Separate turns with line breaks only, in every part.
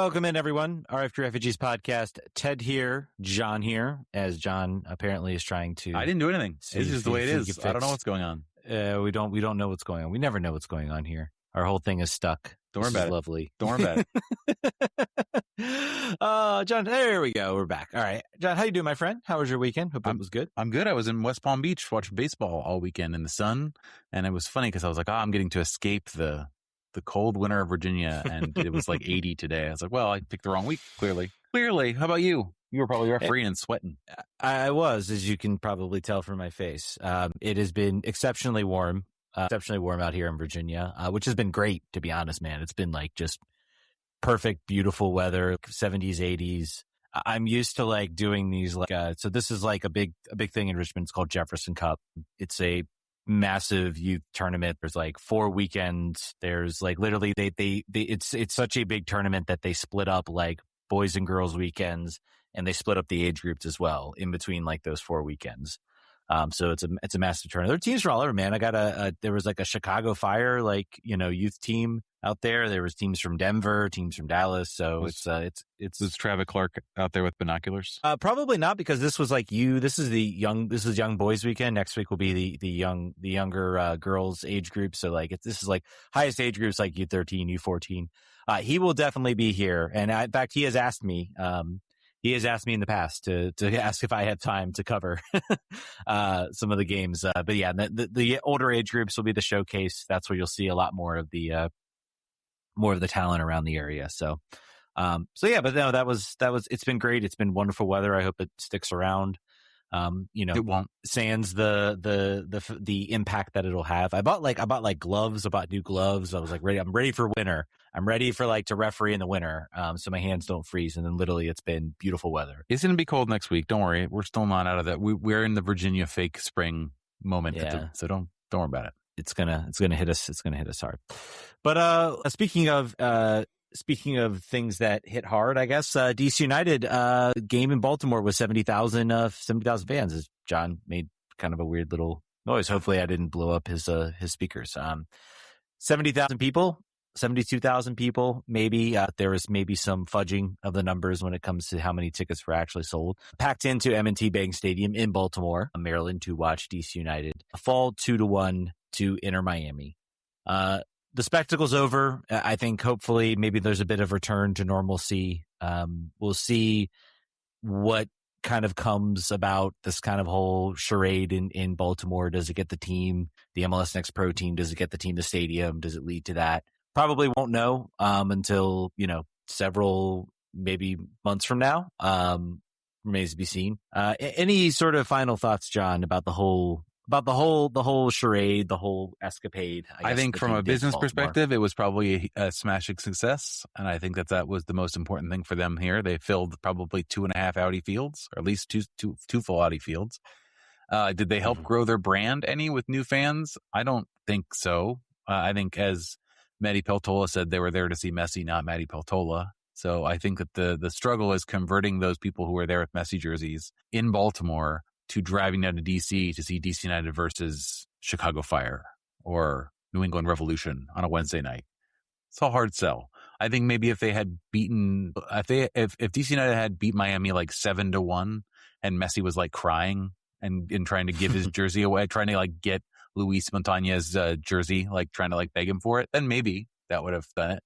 Welcome in, everyone. RFK Refugees podcast. Ted here, John here, as John apparently is trying to.
I didn't do anything. It's just the way it is. I don't know what's going on.
We don't know what's going on. We never know what's going on here. Our whole thing is stuck.
Don't worry about it.
Lovely.
Don't worry about
it. John, there we go. We're back. All right, John, how you doing, my friend? How was your weekend? Hope it was good.
I'm good. I was in West Palm Beach watching baseball all weekend in the sun, and it was funny because I was like, I'm getting to escape the cold winter of Virginia, and it was like 80 today. I was like, well, I picked the wrong week, clearly. How about you? You were probably refereeing and sweating.
I was, as you can probably tell from my face. It has been exceptionally warm out here in Virginia, which has been great, to be honest, man. It's been like just perfect, beautiful weather, 70s, 80s. I'm used to like doing these so this is like a big thing in Richmond. It's called Jefferson Cup. It's a massive youth tournament. There's like 4 weekends. There's like literally it's such a big tournament that they split up like boys and girls weekends, and they split up the age groups as well in between like those 4 weekends. So it's a massive tournament. There are teams from all over, man. I got there was like a Chicago Fire, youth team out there. There was teams from Denver, teams from Dallas. So was
Travis Clark out there with binoculars?
Probably not, because this was like this is young boys weekend. Next week will be the younger girls age group. So like this is like highest age groups like U13, U14. He will definitely be here. And in fact, he has asked me, in the past to ask if I have time to cover some of the games. But yeah, the older age groups will be the showcase. That's where you'll see a lot more of the talent around the area. So yeah, but no, that was, it's been great. It's been wonderful weather. I hope it sticks around.
It won't.
Sans the impact that it'll have. I bought gloves. I bought new gloves. I was like, I'm ready for winter. I'm ready for to referee in the winter. So my hands don't freeze. And then literally it's been beautiful weather.
It's going to be cold next week. Don't worry. We're still not out of that. We're in the Virginia fake spring moment.
Yeah.
So don't worry about it.
It's gonna hit us. It's gonna hit us hard. But speaking of things that hit hard, I guess DC United game in Baltimore was 70,000 fans. As John made kind of a weird little noise. Hopefully, I didn't blow up his speakers. 70,000 people, 72,000 people. Maybe there was maybe some fudging of the numbers when it comes to how many tickets were actually sold. Packed into M&T Bank Stadium in Baltimore, Maryland, to watch DC United fall 2-1 to Inter Miami. The spectacle's over. I think hopefully maybe there's a bit of return to normalcy. We'll see what kind of comes about this kind of whole charade in Baltimore. Does it get the team, the MLS Next Pro team? Does it get the team to stadium? Does it lead to that? Probably won't know until, several maybe months from now. Remains to be seen. Any sort of final thoughts, John, about the whole charade, the whole escapade?
I think from a business perspective, it was probably a smashing success. And I think that was the most important thing for them here. They filled probably 2.5 Audi fields, or at least two full Audi fields. Did they help grow their brand any with new fans? I don't think so. I think, as Matty Peltola said, they were there to see Messi, not Matty Peltola. So I think that the struggle is converting those people who were there with Messi jerseys in Baltimore to driving down to DC to see DC United versus Chicago Fire or New England Revolution on a Wednesday night. It's a hard sell. I think maybe if they had beaten, if DC United had beat Miami like 7-1 and Messi was like crying and trying to give his jersey away, trying to like get Luis Montañez's jersey, like trying to like beg him for it, then maybe that would have done it.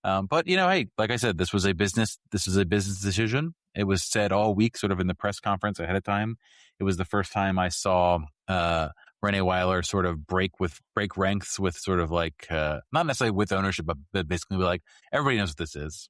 But hey, like I said, this was a business decision. It was said all week, sort of in the press conference ahead of time. It was the first time I saw Renée Wilder sort of break ranks with sort of like not necessarily with ownership, but basically like, everybody knows what this is.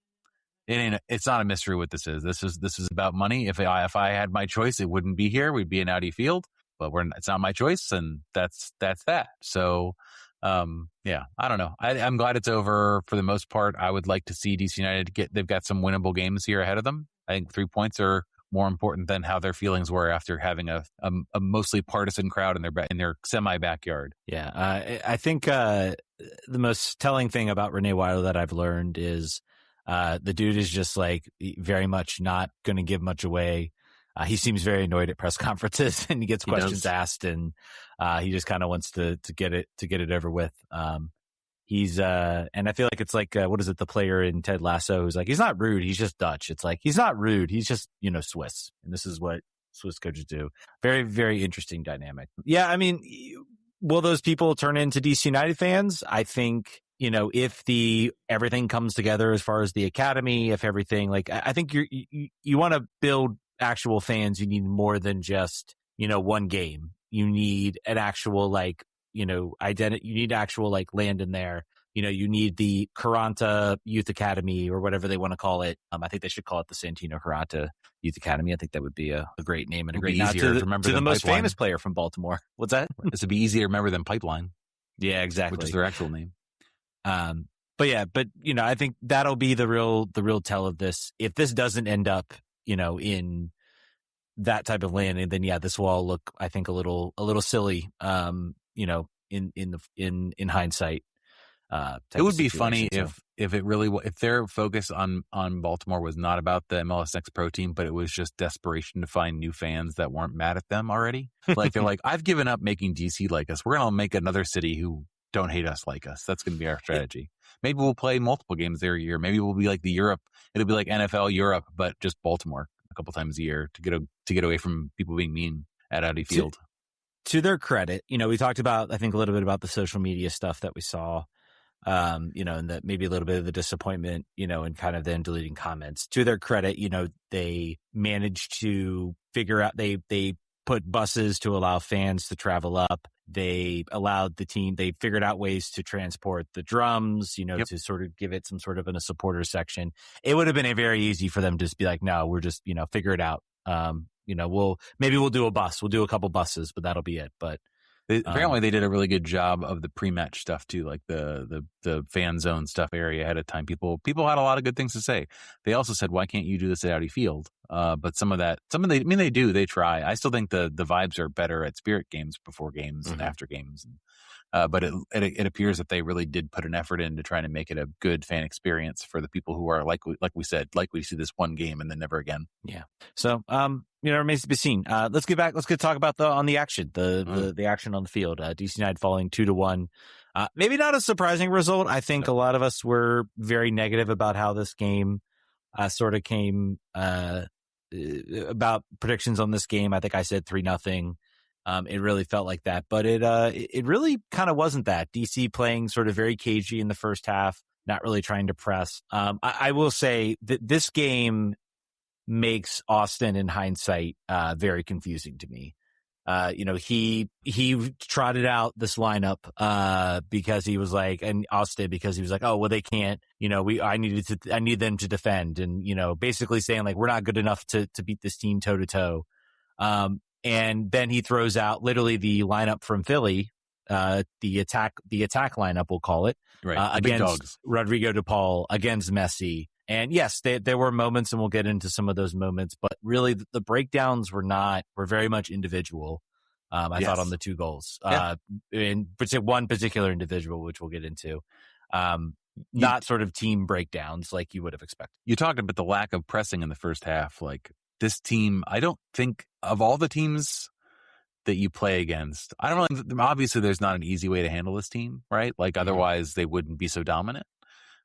It's not a mystery what this is. This is about money. If I had my choice, it wouldn't be here. We'd be in Audi Field, but it's not my choice, and that's that. So. Yeah, I don't know. I'm glad it's over for the most part. I would like to see DC United they've got some winnable games here ahead of them. I think 3 points are more important than how their feelings were after having a mostly partisan crowd in their semi backyard.
Yeah. I think, the most telling thing about Renée Wilder that I've learned is, the dude is just like very much not going to give much away. He seems very annoyed at press conferences and he gets questions asked, and he just kind of wants to get it over with. He's and I feel like it's like what is it? The player in Ted Lasso who's like, he's not rude, he's just Dutch. It's like he's not rude, he's just Swiss, and this is what Swiss coaches do. Very, very interesting dynamic. Yeah, I mean, will those people turn into DC United fans? I think if everything comes together as far as the academy, if everything I think you want to build actual fans. You need more than just one game. You need an actual identity. You need actual land in there. You need the Karanta Youth Academy or whatever they want to call it. I think they should call it the Santino Karanta Youth Academy. I think that would be a great name and a great name to the most famous player from Baltimore. What's that?
This would be easier to remember than Pipeline.
Yeah, exactly.
Which is their actual name.
But I think that'll be the real tell of this. If this doesn't end up, in that type of landing, then yeah, this will all look, I think, a little silly. In hindsight.
It would be funny if their focus on Baltimore was not about the MLS Next Pro team, but it was just desperation to find new fans that weren't mad at them already. Like they're like, I've given up making DC like us. We're going to make another city who don't hate us like us. That's going to be our strategy. Maybe we'll play multiple games there a year. Maybe we'll be like it'll be like NFL Europe, but just Baltimore a couple times a year to get away from people being mean at Audi Field.
To their credit, we talked about, I think, a little bit about the social media stuff that we saw, and that maybe a little bit of the disappointment, and kind of then deleting comments. To their credit, they managed to figure out, they put buses to allow fans to travel up. They allowed the team, they figured out ways to transport the drums, to sort of give it some sort of a supporter section. It would have been very easy for them to just be like, no, we're just, figure it out. We'll do a bus. We'll do a couple buses, but that'll be it. But
apparently they did a really good job of the pre-match stuff too, like the fan zone stuff area ahead of time. People had a lot of good things to say. They also said, why can't you do this at Audi Field? But they try. I still think the vibes are better at Spirit games before games and after games. But it appears that they really did put an effort into trying to make it a good fan experience for the people who are likely to see this one game and then never again.
Yeah. So, remains to be seen. Let's get back. Let's talk about the action, the action on the field. DC United falling 2-1. Maybe not a surprising result. I think a lot of us were very negative about how this game sort of came, about predictions on this game. I think I said 3-0. It really felt like that, but it really kind of wasn't that. DC playing sort of very cagey in the first half, not really trying to press. I will say that this game makes Austin, in hindsight, very confusing to me. He trotted out this lineup because he was like, and Austin because he was like, oh well, they can't. I need them to defend, and basically saying like we're not good enough to beat this team toe to toe. And then he throws out literally the lineup from Philly, the attack lineup, we'll call it,
right,
against Rodrigo de Paul, against Messi. And yes, there were moments, and we'll get into some of those moments, but really the breakdowns were very much individual. I thought on the two goals, in one particular individual, which we'll get into, not sort of team breakdowns like you would have expected.
You talked about the lack of pressing in the first half, like. This team, I don't think of all the teams that you play against, I don't know. Obviously, there's not an easy way to handle this team, right? Like otherwise, they wouldn't be so dominant.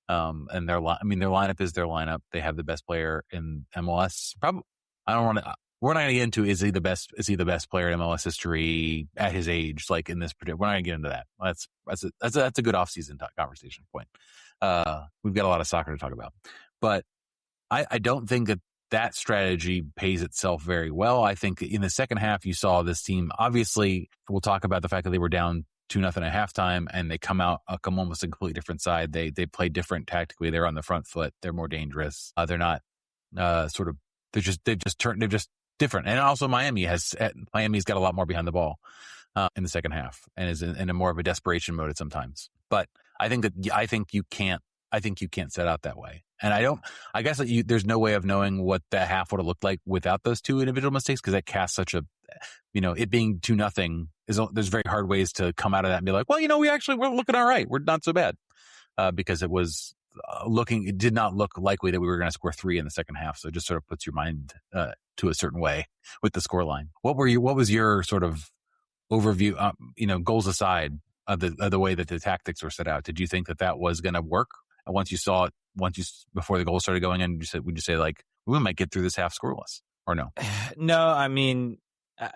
And their lineup is their lineup. They have the best player in MLS. Probably, we're not going to get into is he the best player in MLS history at his age? Like in this particular, we're not going to get into that. That's a good off-season conversation point. We've got a lot of soccer to talk about, but I don't think that strategy pays itself very well. I think in the second half, you saw this team. Obviously, we'll talk about the fact that they were down 2-0 at halftime, and they come almost a completely different side. They play different tactically. They're on the front foot. They're more dangerous. They're not they're just different. And also, Miami's got a lot more behind the ball in the second half, and is in a more of a desperation mode at sometimes. But I think you can't set out that way. And I guess there's no way of knowing what that half would have looked like without those two individual mistakes, because that casts such a, it being 2-0 there's very hard ways to come out of that and be like, well, we're looking all right. We're not so bad. Because it did not look likely that we were going to score 3 in the second half. So it just sort of puts your mind, to a certain way with the scoreline. What was your sort of overview, goals aside, of the way that the tactics were set out? Did you think that was going to work once you saw it? Before the goal started going in, would you say like we might get through this half scoreless, or no?
No, I mean,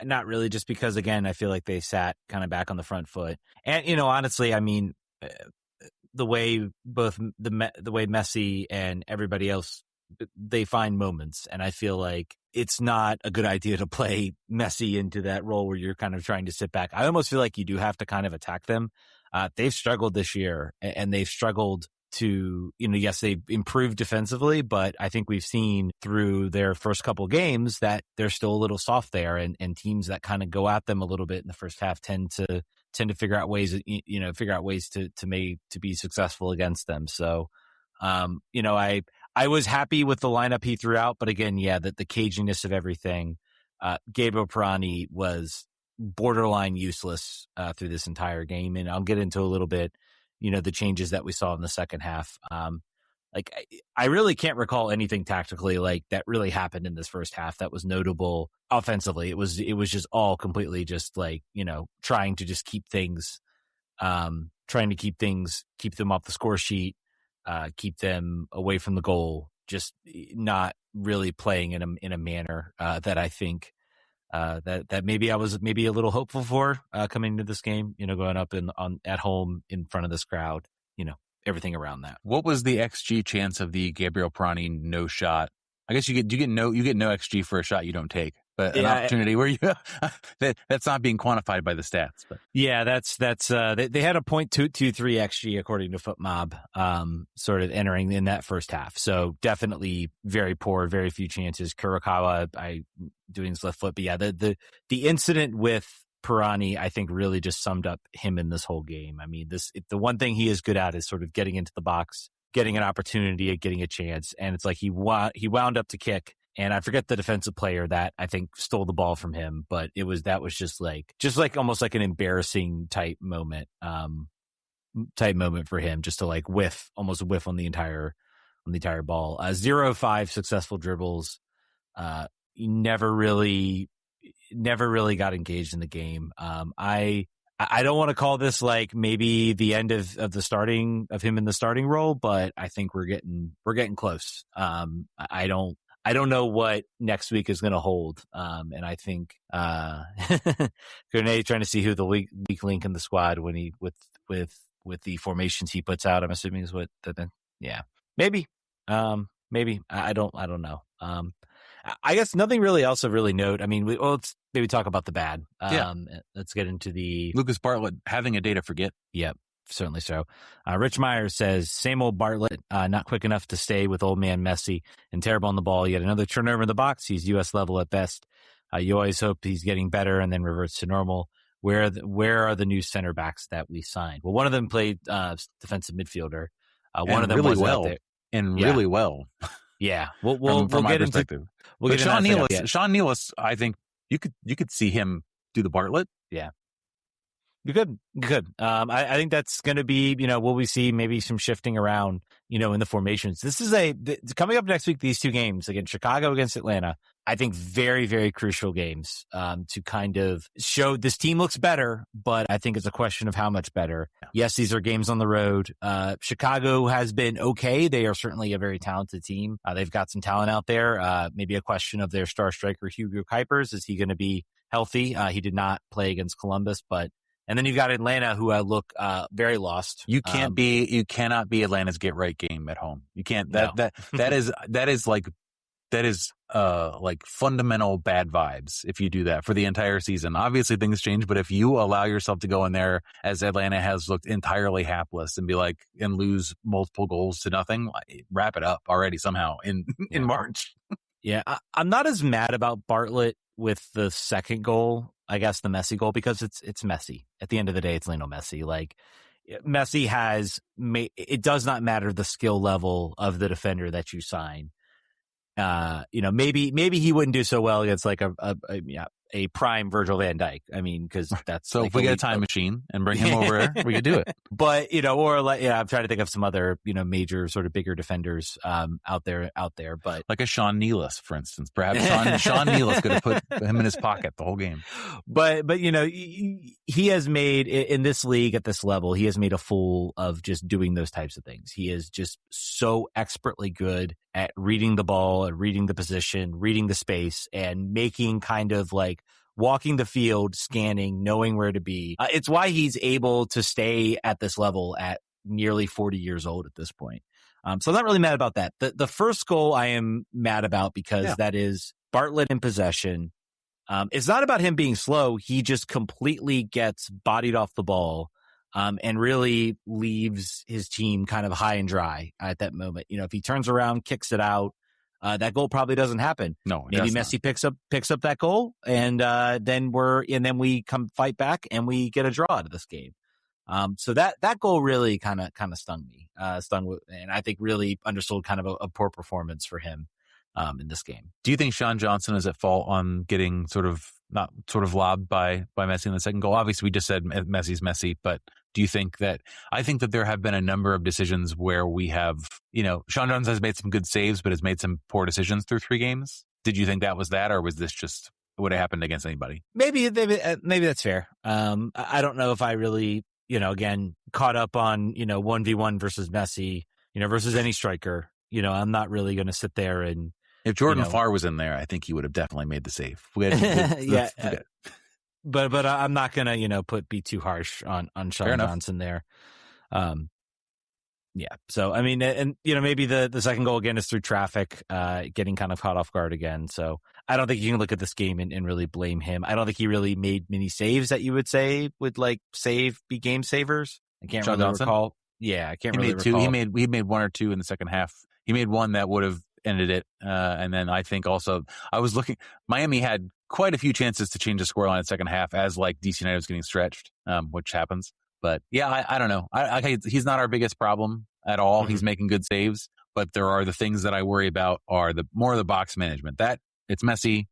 not really. Just because again, I feel like they sat kind of back on the front foot, and honestly, I mean, the way Messi and everybody else, they find moments, and I feel like it's not a good idea to play Messi into that role where you're kind of trying to sit back. I almost feel like you do have to kind of attack them. They've struggled this year, and they've struggled to, yes, they've improved defensively, but I think we've seen through their first couple games that they're still a little soft there, and teams that kind of go at them a little bit in the first half tend to figure out ways, to be successful against them. So, I was happy with the lineup he threw out, but again, the caginess of everything. Gabriel Pirani was borderline useless through this entire game, and I'll get into a little bit, the changes that we saw in the second half. I really can't recall anything tactically like that really happened in this first half that was notable offensively. It was just all completely just like, trying to just keep them off the score sheet, keep them away from the goal, just not really playing in a manner that I think that maybe I was a little hopeful for coming into this game, going up at home in front of this crowd, everything around that.
What was the XG chance of the Gabriel Pirani no shot? I guess you get no XG for a shot you don't take, but an opportunity where you that's not being quantified by the stats. But
yeah, that's they had a .223 XG according to FootMob, sort of entering in that first half. So definitely very poor, very few chances. Kurokawa, doing his left foot, but yeah, the incident with Pirani, I think, really just summed up him in this whole game. I mean, the one thing he is good at is sort of getting into the box, getting an opportunity, getting a chance, and it's like he wound up to kick, and I forget the defensive player that I think stole the ball from him, but that was just like almost like an embarrassing type moment for him, just to like almost whiff on the entire ball. 0-5 successful dribbles. Never really got engaged in the game. I don't want to call this like maybe the end of him in the starting role, but I think we're getting close. I don't know what next week is going to hold. And I think Renée trying to see who the weak link in the squad when he with the formations he puts out, I'm assuming is what maybe. I don't know. I guess nothing really else of really note. I mean, let's maybe talk about the bad. Let's get into the
Lucas Bartlett having a day to forget.
Yep, certainly so. Rich Myers says, same old Bartlett, not quick enough to stay with old man Messi and terrible on the ball. Yet another turnover in the box. He's U.S. level at best. You always hope he's getting better and then reverts to normal. Where are the new center backs that we signed? Well, one of them played defensive midfielder. One of them
really
was
well.
Out there.
And really well.
Yeah, we'll get into.
But Sean Nealis, I think you could see him do the Bartlett.
Yeah, you could. I think that's going to be, will we see maybe some shifting around, in the formations. This is coming up next week. These two games against Chicago, against Atlanta, I think very, very crucial games to kind of show this team looks better, but I think it's a question of how much better. Yes, these are games on the road. Chicago has been okay. They are certainly a very talented team. They've got some talent out there. Maybe a question of their star striker, Hugo Kuipers. Is he going to be healthy? He did not play against Columbus, and then you've got Atlanta, who look very lost.
You cannot be Atlanta's get right game at home. You can't. That is like fundamental bad vibes if you do that for the entire season. Obviously things change, but if you allow yourself to go in there as Atlanta has looked entirely hapless and lose multiple goals to nothing, wrap it up already somehow in March.
Yeah, I'm not as mad about Bartlett with the second goal, I guess the Messi goal, because it's Messi. At the end of the day, it's Lionel Messi. Like, Messi it does not matter the skill level of the defender that you sign. Maybe he wouldn't do so well against like a a prime Virgil van Dijk. I mean, because that's
so if we get a time machine and bring him over, we could do it.
But or like, I'm trying to think of some other major sort of bigger defenders out there. But
like a Sean Nealis, for instance, perhaps Sean Nealis could have put him in his pocket the whole game.
But he has made in this league at this level, he has made a fool of just doing those types of things. He is just so expertly good at reading the ball and reading the position, reading the space, and making kind of like walking the field, scanning, knowing where to be. It's why he's able to stay at this level at nearly 40 years old at this point. So I'm not really mad about that. The first goal I am mad about because that is Bartlett in possession. It's not about him being slow. He just completely gets bodied off the ball. And really leaves his team kind of high and dry at that moment. If he turns around, kicks it out, that goal probably doesn't happen.
No,
maybe Messi picks up that goal, and then we come fight back and we get a draw out of this game. So that goal really kind of stung me, and I think really undersold kind of a poor performance for him in this game.
Do you think Sean Johnson is at fault on getting sort of lobbed by Messi in the second goal? Obviously, we just said Messi's Messi, but do you think that I think that there have been a number of decisions where we have, Sean Johnson has made some good saves, but has made some poor decisions through 3 games. Did you think that was that, or was this just would have happened against anybody?
Maybe that's fair. I don't know if I really, again, caught up on, 1v1 versus Messi, versus any striker. I'm not really going to sit there and,
if Jordan Farr was in there, I think he would have definitely made the save.
But I'm not gonna be too harsh on Sean Johnson there. So I mean, and maybe the second goal again is through traffic, getting kind of caught off guard again. So I don't think you can look at this game and really blame him. I don't think he really made many saves that you would say would like be game savers. I can't really recall. Yeah, I can't really recall.
He made 1 or 2 in the second half. He made one that would have ended it. And then I think also I was looking, Miami had quite a few chances to change the scoreline in the second half as like DC United was getting stretched, which happens. But yeah, I don't know. He's not our biggest problem at all. Mm-hmm. He's making good saves, but there are the things that I worry about are more of the box management. That it's Messi.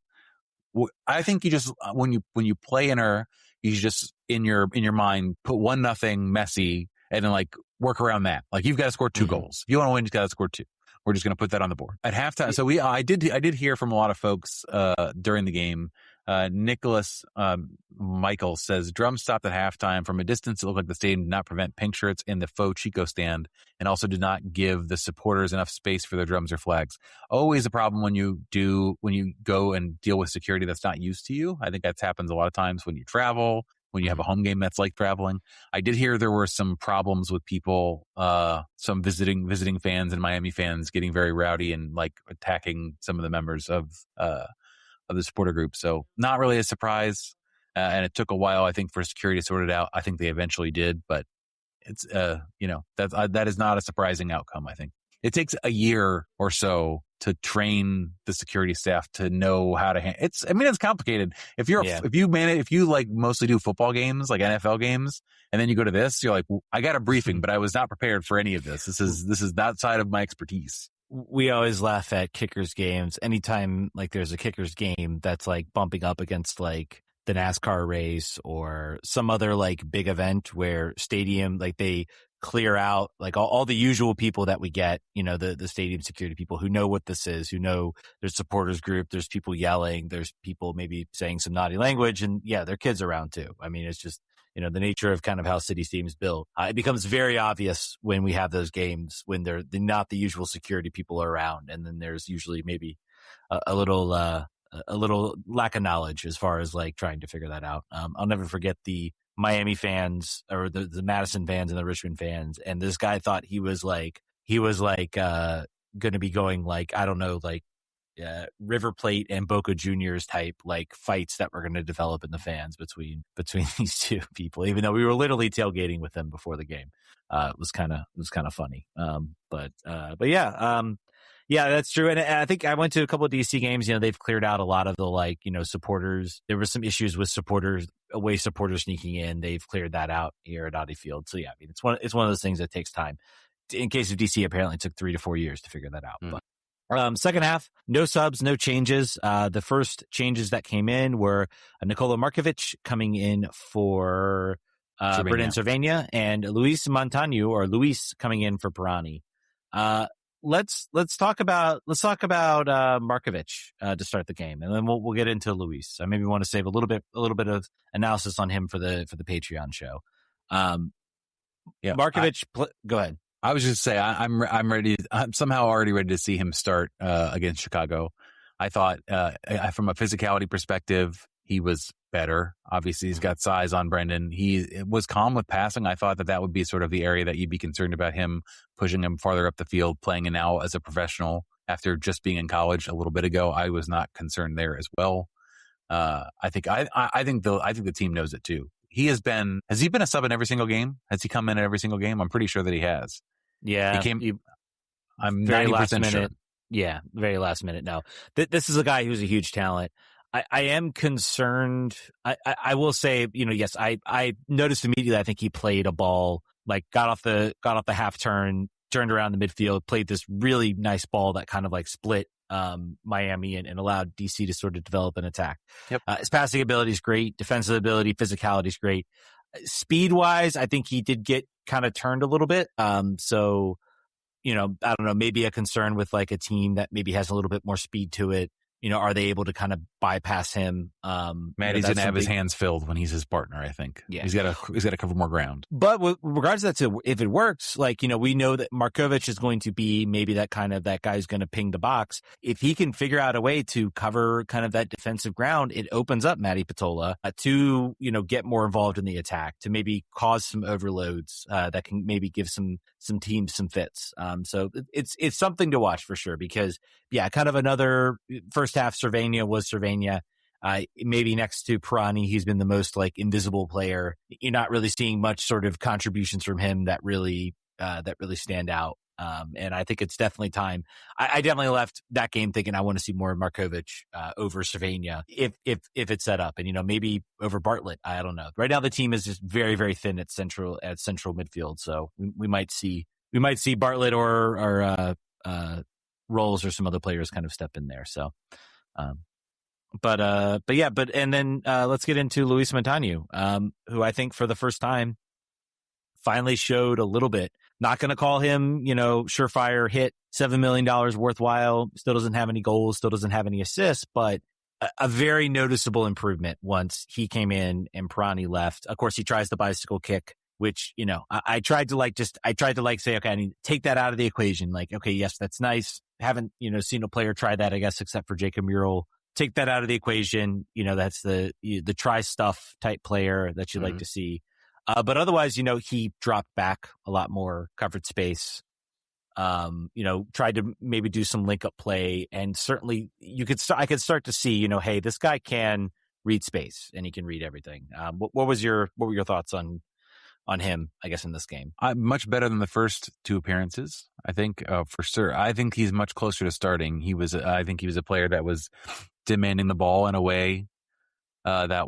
I think you just, when you play in her, you just in your mind, put 1-0 Messi and then like work around that. Like you've got to score 2 goals. If you want to win, you've got to score 2. We're just going to put that on the board at halftime. So I did hear from a lot of folks during the game. Nicholas Michael says drums stopped at halftime. From a distance, it looked like the stadium did not prevent pink shirts in the faux Chico stand, and also did not give the supporters enough space for their drums or flags. Always a problem when you go and deal with security that's not used to you. I think that happens a lot of times when you travel. When you have a home game that's like traveling. I did hear there were some problems with people, some visiting fans and Miami fans getting very rowdy and like attacking some of the members of the supporter group. So not really a surprise. And it took a while, I think, for security to sort it out. I think they eventually did, but it's, that is not a surprising outcome, I think. It takes a year or so to train the security staff to know how to handle it's complicated. If you like mostly do football games, like NFL games, and then you go to this, you're like, I got a briefing, but I was not prepared for any of this. This is outside of my expertise.
We always laugh at kickers games. Anytime like there's a kickers game that's like bumping up against like the NASCAR race or some other like big event where stadium, like they clear out like all the usual people that we get, the stadium security people who know what this is, who know there's supporters group, there's people yelling, there's people maybe saying some naughty language, and their kids around too. I mean, it's just, the nature of kind of how City Stadium's built. It becomes very obvious when we have those games when they're not the usual security people around, and then there's usually maybe a little lack of knowledge as far as like trying to figure that out. I'll never forget the Miami fans or the Madison fans and the Richmond fans. And this guy thought he was going to be going like, I don't know, like River Plate and Boca Juniors type like fights that were going to develop in the fans between these two people, even though we were literally tailgating with them before the game. It was kind of funny. But yeah, that's true. And I think I went to a couple of DC games. They've cleared out a lot of the supporters. There were some issues with away supporters sneaking in. They've cleared that out here at Audi Field. So yeah, I mean, it's one of those things that takes time. In case of DC, apparently it took 3 to 4 years to figure that out. But Second half, no subs, no changes. The first changes that came in were Nikola Markovic coming in for Brendan Cervenia and Luis Munteanu coming in for Pirani. Let's talk about Markovic to start the game, and then we'll get into Luis. I maybe want to save a little bit of analysis on him for the Patreon show. Markovic, go ahead.
I was just say I'm ready. I'm somehow already ready to see him start against Chicago. I thought from a physicality perspective, he was better. Obviously, he's got size on Brendan. He was calm with passing. I thought that would be sort of the area that you'd be concerned about him pushing him farther up the field, playing now as a professional after just being in college a little bit ago. I was not concerned there as well. I think the team knows it too. Has he been a sub in every single game? Has he come in at every single game? I'm pretty sure that he has.
Yeah.
I'm 90% sure.
Yeah, very last minute. No, this is a guy who's a huge talent. I am concerned. I will say, yes, I noticed immediately. I think he played a ball, like got off the half turn, turned around the midfield, played this really nice ball that kind of like split Miami and allowed DC to sort of develop an attack.
Yep.
His passing ability is great. Defensive ability, physicality is great. Speed wise, I think he did get kind of turned a little bit. So, I don't know, maybe a concern with like a team that maybe has a little bit more speed to it. Are they able to kind of bypass him?
Maddie's going to have his hands filled when he's his partner, I think.
Yeah.
He's got to cover more ground.
But with regards to that, if it works, we know that Markovic is going to be maybe that guy who's going to ping the box. If he can figure out a way to cover kind of that defensive ground, it opens up Matty Patola to, get more involved in the attack, to maybe cause some overloads that can maybe give some teams some fits. So it's something to watch for sure, because kind of another first half Cervenia was Cervenia. Maybe next to Pirani, he's been the most like invisible player. You're not really seeing much sort of contributions from him that really stand out. And I think it's definitely time. I definitely left that game thinking I want to see more Markovic over Cervenia if it's set up, and maybe over Bartlett. I don't know. Right now the team is just very, very thin at central midfield, so we might see Bartlett or Rolls or some other players kind of step in there. So, and then let's get into Luis Munteanu, who I think for the first time finally showed a little bit. Not going to call him, surefire hit, $7 million worthwhile. Still doesn't have any goals, still doesn't have any assists, but a very noticeable improvement once he came in and Pirani left. Of course, he tries the bicycle kick, which, I tried to say, okay, I need to take that out of the equation. Like, okay, yes, that's nice. Haven't, seen a player try that, I guess, except for Jacob Murrell. Take that out of the equation. That's the try stuff type player that you like to see. But otherwise, he dropped back a lot more, covered space, tried to maybe do some link up play. And certainly I could start to see, hey, this guy can read space and he can read everything. What were your thoughts on him, I guess, in this game?
Much better than the first two appearances, I think, for sure. I think he's much closer to starting. I think he was a player that was demanding the ball in a way that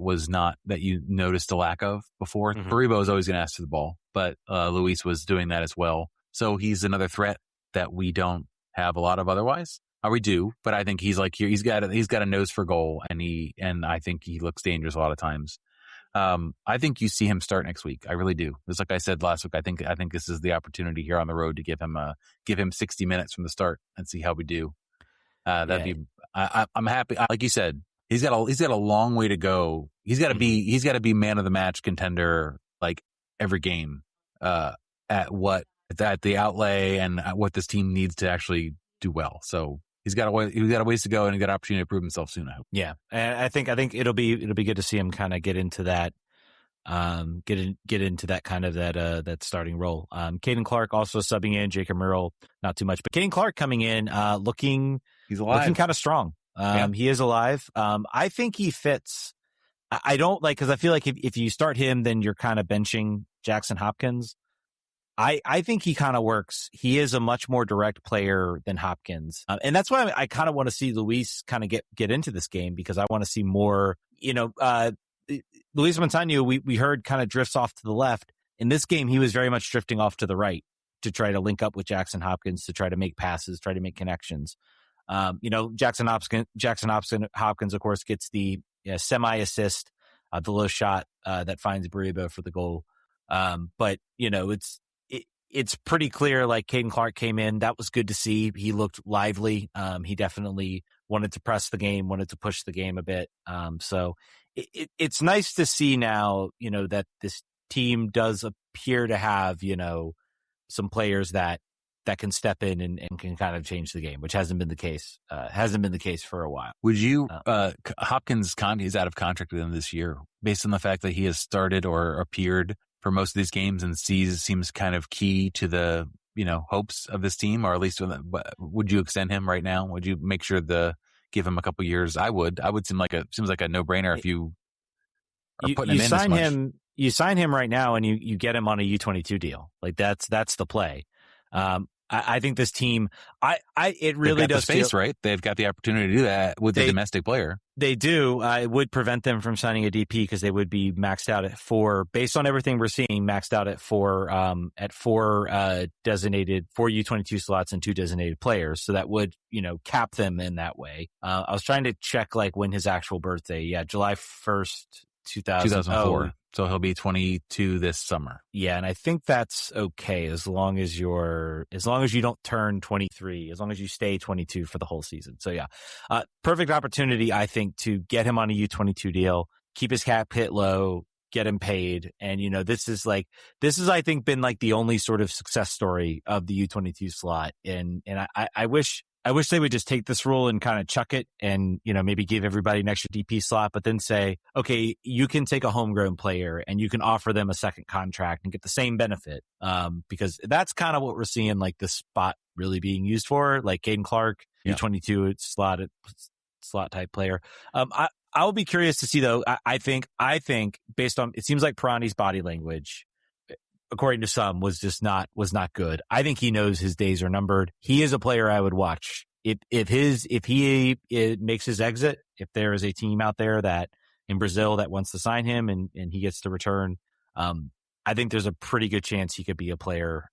you noticed a lack of before.
Mm-hmm.
Baribo is always going to ask for the ball, but Luis was doing that as well. So he's another threat that we don't have a lot of otherwise. We do, but I think he's got a nose for goal, and I think he looks dangerous a lot of times. I think you see him start next week. I really do. Just like I said last week, I think this is the opportunity here on the road to give him 60 minutes from the start and see how we do. I'm happy. Like you said, he's got a long way to go. He's got to be man of the match contender like every game. At the outlay and at what this team needs to actually do well. So he's got a ways to go, and he's got an opportunity to prove himself soon, I hope.
Yeah. And I think it'll be good to see him kind of get into that kind of that starting role. Caden Clark also subbing in, Jacob Murrell, not too much, but Caden Clark coming in,
he's alive.
Looking kind of strong. He is alive. I think he fits. I don't cause I feel like if you start him, then you're kind of benching Jackson Hopkins. I think he kind of works. He is a much more direct player than Hopkins. And that's why I kind of want to see Luis kind of get into this game, because I want to see more, Luis Munteanu, we heard kind of drifts off to the left. In this game, he was very much drifting off to the right to try to link up with Jackson Hopkins, to try to make passes, try to make connections. Jackson Hopkins, of course, gets the semi-assist, the low shot that finds Baribo for the goal. But it's pretty clear, like, Caden Clark came in. That was good to see. He looked lively. He definitely wanted to press the game, wanted to push the game a bit. So it's nice to see now, that this team does appear to have, some players that can step in and can kind of change the game, which hasn't been the case. For a while.
Would you, Hopkins is out of contract with him this year, based on the fact that he has started or appeared for most of these games and seems kind of key to the, hopes of this team, or at least would you extend him right now? Would you make sure give him a couple years? I would seems like a no-brainer if you are putting him in this much.
You sign him right now and you get him on a U22 deal. Like that's the play. I think this team, it really does
the space, right? They've got the opportunity to do that with a domestic player. They
do. It would prevent them from signing a DP because they would be maxed out at 4, based on everything we're seeing, maxed out at 4 designated 4 U22 slots and 2 designated players. So that would, cap them in that way. I was trying to check when his actual birthday. Yeah, July 1st, 2004.
So he'll be 22 this summer.
Yeah, and I think that's okay as long as you don't turn 23, as long as you stay 22 for the whole season. So yeah, perfect opportunity, I think, to get him on a U22 deal, keep his cap hit low, get him paid. And this is I think been the only sort of success story of the U22 slot. And I wish they would just take this rule and kind of chuck it and, maybe give everybody an extra DP slot, but then say, okay, you can take a homegrown player and you can offer them a second contract and get the same benefit. Because that's kind of what we're seeing, the spot really being used for, like Caden Clark, U22 slot type player. I will be curious to see though. I think based on, it seems like Pirani's body language, according to some, was not good. I think he knows his days are numbered. He is a player I would watch. If he makes his exit, if there is a team out there that in Brazil that wants to sign him and he gets to return, I think there's a pretty good chance he could be a player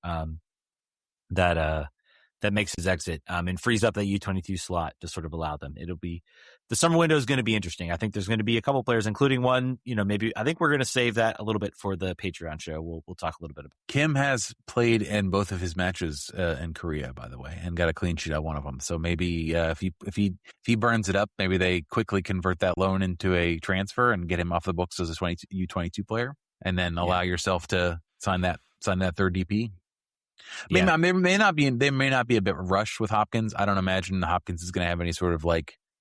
that makes his exit and frees up that U22 slot to sort of allow them. The summer window is going to be interesting. I think there's going to be a couple players, including one, maybe I think we're going to save that a little bit for the Patreon show. We'll talk a little bit about it.
Kim has played in both of his matches in Korea, by the way, and got a clean sheet on one of them. So maybe if he burns it up, maybe they quickly convert that loan into a transfer and get him off the books as a U22 player, and then allow yourself to sign that third DP. There may not be a bit rushed with Hopkins. I don't imagine Hopkins is going to have any sort of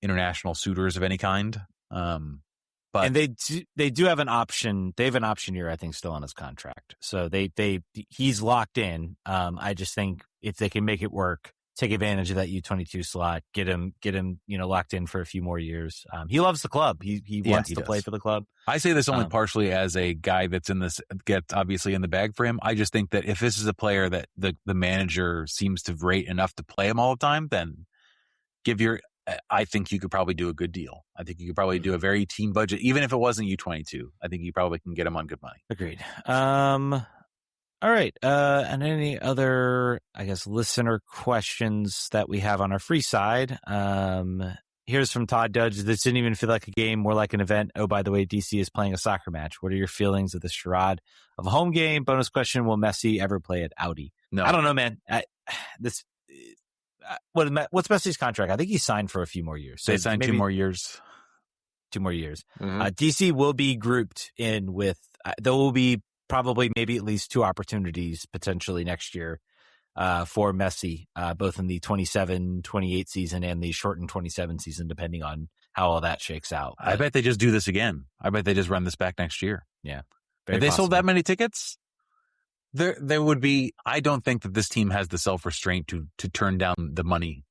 international suitors of any kind. But
and they do have an option. They have an option year, I think, still on his contract. So he's locked in. I just think if they can make it work, take advantage of that U22 slot, get him, locked in for a few more years. He loves the club. He wants to play for the club.
I say this only partially as a guy that's gets obviously in the bag for him. I just think that if this is a player that the manager seems to rate enough to play him all the time, then I think you could probably do a good deal. I think you could probably do a very team budget, even if it wasn't U22. I think you probably can get him on good money.
Agreed. All right. And any other, I guess, listener questions that we have on our free side? Here's from Todd Dudge. This didn't even feel like a game, more like an event. Oh, by the way, DC is playing a soccer match. What are your feelings of the charade of a home game? Bonus question: will Messi ever play at Audi?
No,
I don't know, man. What's Messi's contract? I think he signed for a few more years.
So they signed 2 more years.
2 more years.
Mm-hmm.
DC will be grouped in with. There will be probably maybe at least 2 opportunities potentially next year for Messi, both in the 27-28 season and the shortened 27 season, depending on how all that shakes out.
But I bet they just do this again. I bet they just run this back next year.
Yeah.
If they sold that many tickets, there would be. I don't think that this team has the self-restraint to turn down the money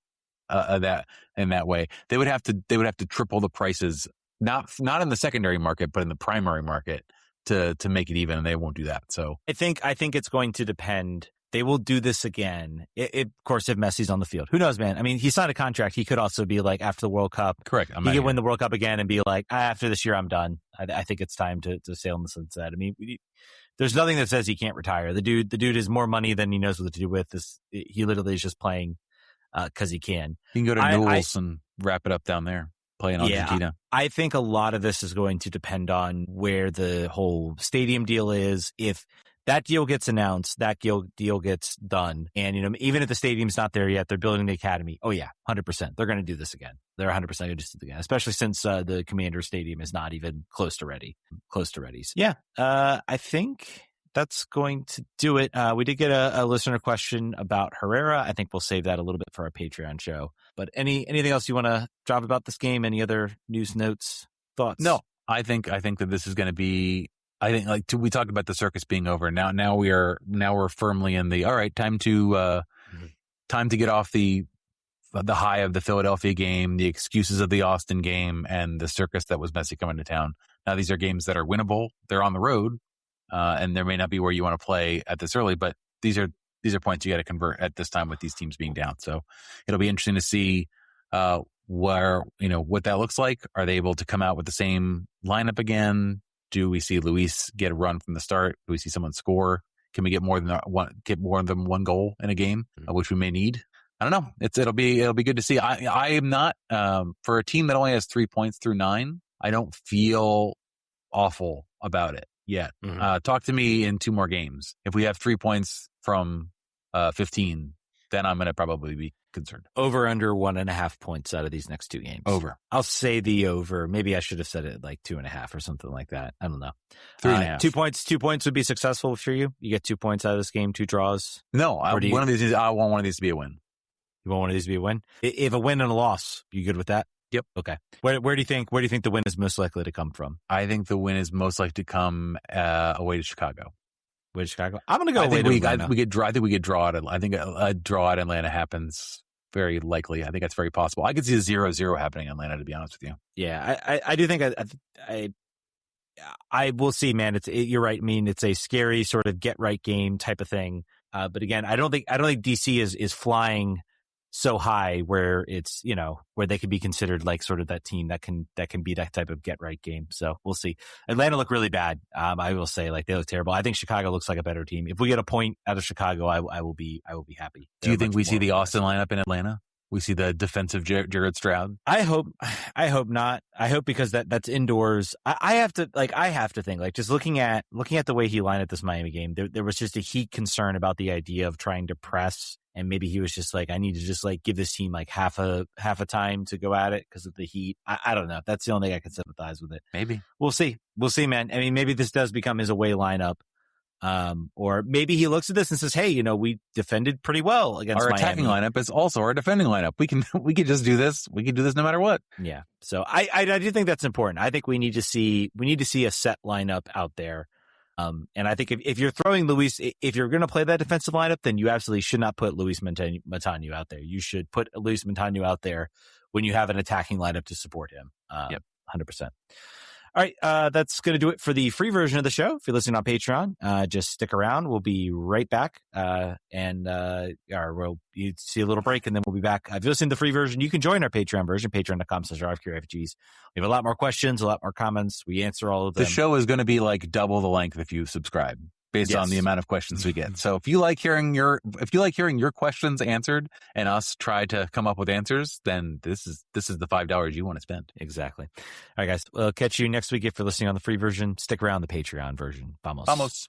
that in that way. They would have to triple the prices, not in the secondary market, but in the primary market to make it even, and they won't do that. So
I think it's going to depend. They will do this again. Of course, if Messi's on the field, who knows, man? I mean, he signed a contract. He could also be like, after the World Cup,
correct.
He could win the World Cup again and be like, after this year, I'm done. I think it's time to sail in the sunset. I mean, there's nothing that says he can't retire. The dude has more money than he knows what to do with. He literally is just playing because he can.
You can go to Newell's and wrap it up down there, play in Argentina.
I think a lot of this is going to depend on where the whole stadium deal is. If that deal gets announced, that deal gets done. And, even if the stadium's not there yet, they're building the academy. Oh, yeah, 100%. They're going to do this again. They're 100% going to do this again, especially since the Commander Stadium is not even close to ready. So, yeah, I think that's going to do it. We did get a listener question about Herrera. I think we'll save that a little bit for our Patreon show. But anything else you want to drop about this game? Any other news, notes, thoughts?
No, I think that this is going to be. I think we talked about the circus being over. Now we're firmly in the all right time to get off the high of the Philadelphia game, the excuses of the Austin game, and the circus that was Messi coming to town. Now these are games that are winnable. They're on the road, and there may not be where you want to play at this early, but these are points you got to convert at this time with these teams being down. So it'll be interesting to see what that looks like. Are they able to come out with the same lineup again? Do we see Luis get a run from the start? Do we see someone score? Can we get more than one goal in a game, which we may need? I don't know. It'll be good to see. I am not for a team that only has 3 points through 9. I don't feel awful about it yet. Talk to me in 2 more games. If we have 3 points from 15, then I'm going to probably be concerned.
Over under 1.5 points out of these next 2 games.
Over.
I'll say the over. Maybe I should have said it like 2.5 or something like that. I don't know.
3.5.
2 points. 2 points would be successful for you. You get 2 points out of this game, 2 draws.
No, I want one of these to be a win.
You want one of these to be a win? If a win and a loss, you good with that?
Yep.
Okay. Where do you think the win is most likely to come from?
I think the win is most likely to come away to Chicago.
With Chicago, I'm going to go away to Atlanta.
I think we get draw at. I think a draw at Atlanta happens very likely. I think that's very possible. I could see a 0-0 happening in Atlanta, to be honest with you.
Yeah, I do think I will see, man. You're right. I mean, it's a scary sort of get right game type of thing. But again, I don't think DC is flying so high where it's, where they could be considered like sort of that team that can be that type of get right game. So we'll see. Atlanta looked really bad. I will say, like, they look terrible. I think Chicago looks like a better team. If we get a point out of Chicago, I will be happy.
Do you think we see the Austin lineup in Atlanta? We see the defensive Jared Stroud.
I hope not. I hope because that's indoors. I have to think, like, just looking at the way he lined up this Miami game, there was just a heat concern about the idea of trying to press. And maybe he was just like, I need to just like give this team like half a time to go at it because of the heat. I don't know. That's the only thing I can sympathize with it.
Maybe
we'll see, man. I mean, maybe this does become his away lineup. Or maybe he looks at this and says, hey, we defended pretty well against
our
Miami.
Attacking lineup is also our defending lineup. We can just do this. We can do this no matter what.
Yeah. So I do think that's important. I think we need to see a set lineup out there. And I think if you're throwing Luis, if you're going to play that defensive lineup, then you absolutely should not put Luis Munteanu out there. You should put Luis Munteanu out there when you have an attacking lineup to support him.
Yep.
100%. All right. That's going to do it for the free version of the show. If you're listening on Patreon, just stick around. We'll be right back. We'll see a little break and then we'll be back. If you listen to the free version, you can join our Patreon version, patreon.com/RFQRefugees. We have a lot more questions, a lot more comments. We answer all of them.
The show is going to be like double the length if you subscribe based on the amount of questions we get. So if you like hearing your questions answered and us try to come up with answers, then this is the $5 you want to spend.
Exactly. All right, guys. We'll catch you next week if you're listening on the free version. Stick around the Patreon version. Vamos.